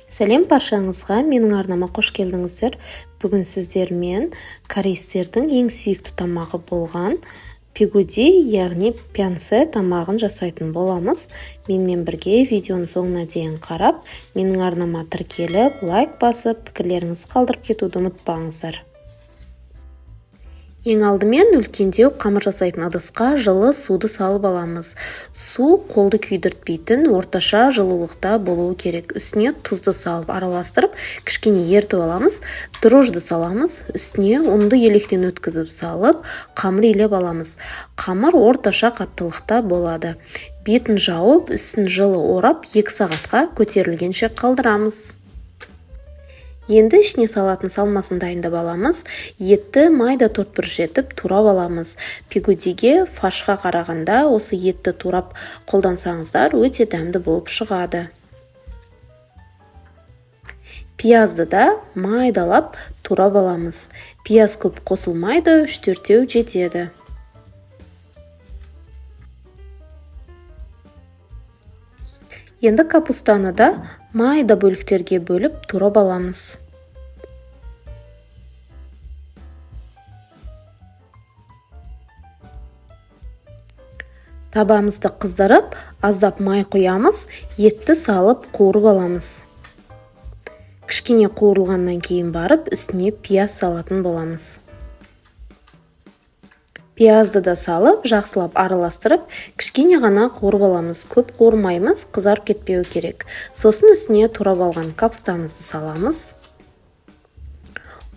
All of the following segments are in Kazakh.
Сәлем баршаңызға, менің арнама қош келдіңіздер. Бүгін сіздермен корейстердің ең сүйікті тамағы болған пигуди, яғни пянсе тамағын жасайтын боламыз. Менімен бірге видеоны соңына дейін қарап, менің арнама тіркеліп, лайк басып, пікірлеріңізді қалдырып кетуді ұмытпаңыздар. Ең алдымен үлкендеу қамыр жасайтын ыдысқа жылы суды салып аламыз. Су қолды күйдіртпейтін орташа жылулықта болуы керек. Үстіне тұзды салып араластырып, кішкене ертіп аламыз. Дрожжды саламыз. Үстіне ұнды електен өткізіп салып, қамыр илеп аламыз. Қамыр орташа қаттылықта болады. Бетін жауып, үстін жылы орап, 2 сағатқа көтерілгенше қалдырамыз. Енді ішіне салатын салмасын дайындап аламыз. Етті майда торт-бүріш етіп турап аламыз. Пигудиге фаршқа қарағанда осы етті турап қолдансаңыздар өте дәмді болып шығады. Пиязды да майдалап турап аламыз. Пияз көп қосылмайды, 3-4 жетеді. Енді капустаны да майда бөліктерге бөліп турап аламыз. Табамызды қыздырып, аздап май құямыз, етті салып қуырып аламыз. Кішкене қуырылғаннан кейін барып, үстіне пияз салатын боламыз. Пиязды да салып, жақсылап араластырып, кішкене ғана қуырып аламыз. Көп қуырмаймыз, қызарып кетпеу керек. Сосын үстіне турап алған капустамызды саламыз.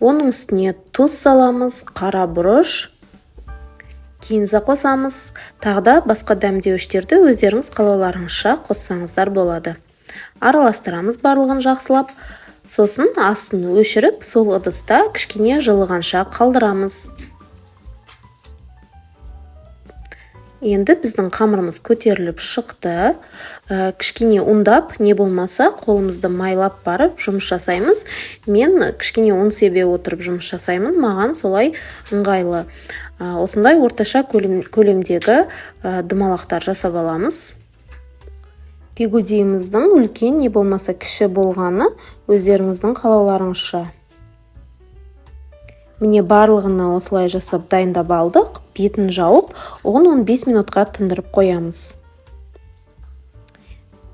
Оның үстіне тұз саламыз, қара бұрыш, кинза қосамыз. Тағда басқа дәмдеуіштерді өздеріңіз қалауларыңызша қоссаңыздар болады. Араластырамыз барлығын жақсылап. Сосын астын өшіріп, сол ыдыста кішкене жылығанша қалдырамыз. Енді біздің қамырымыз көтеріліп шықты. Кішкене ұндап, не болмаса қолымызды майлап барып жұмыс жасаймыз. Мен кішкене ұн себе отырып жұмыс жасаймын. Маған солай ыңғайлы. Осындай орташа көлемдегі думалақтар жасап аламыз. Пигудиіміздің үлкен, не болмаса кіші болғаны өздеріңіздің қалауларыңызша. Міне барлығына осылай жасап дайындап алдық. Бетін жауып, 10-15 минутқа тындырып қоямыз.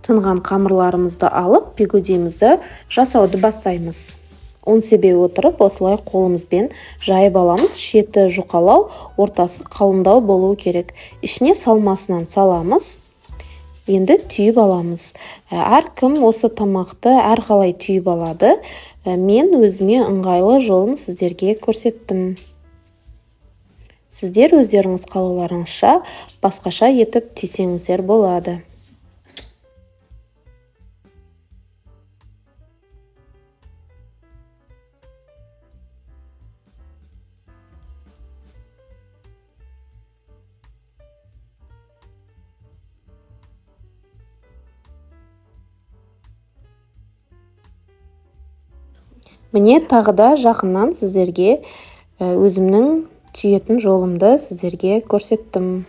Тынған қамырларымызды алып, пигудиімізді жасауды бастаймыз. Он себе отырып, осылай қолымызбен жайып аламыз. Шеті жұқалау, ортасы қалыңдау болуы керек. Ішіне салмасынан саламыз. Енді түйіп аламыз. Әркім осы тамақты әрқалай түйіп алады. Мен өзіме ыңғайлы жолын сіздерге көрсеттім. Сіздер өздеріңіз қалауларыңызша басқаша етіп түйсеңіздер болады. Міне тағы да жақыннан сіздерге өзімнің түйетін жолымды сіздерге көрсеттім.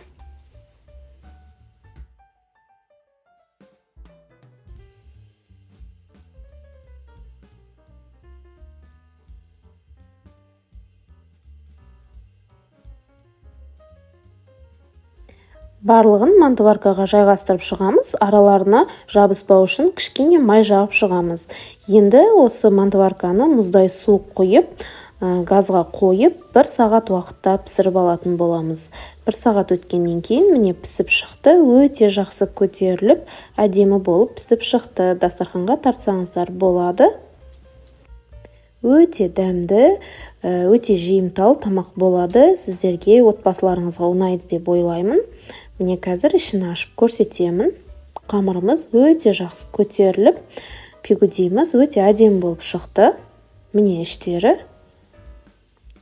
Барлығын мантываркаға жайғастырып шығамыз. Араларына жабыспау үшін кішкене май жағып шығамыз. Енді осы мантыварканы мұздай суық қойып, газға қойып, 1 сағат уақытта пісіріп алатын боламыз. 1 сағат өткеннен кейін міне пісіп шықты. Өте жақсы көтеріліп, әдемі болып пісіп шықты. Дастарханға тартсаңыздар болады. Өте дәмді, өте жиымтал тамақ болады. Сіздерге отбасыларыңызға ұнайды деп ойлаймын. Міне қазір ішін ашып көрсетемін. Қамырымыз өте жақсы көтеріліп, пигудиіміз өте әдемі болып шықты. Міне іштері.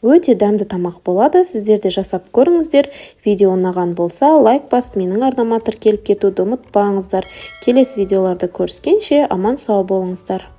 Өте дәмді тамақ болады. Сіздер де жасап көріңіздер. Видео ұнаған болса, лайк басып, менің арнама тіркеліп кетуді ұмытпаңыздар. Келесі видеоларда көріскенше аман сау болыңыздар.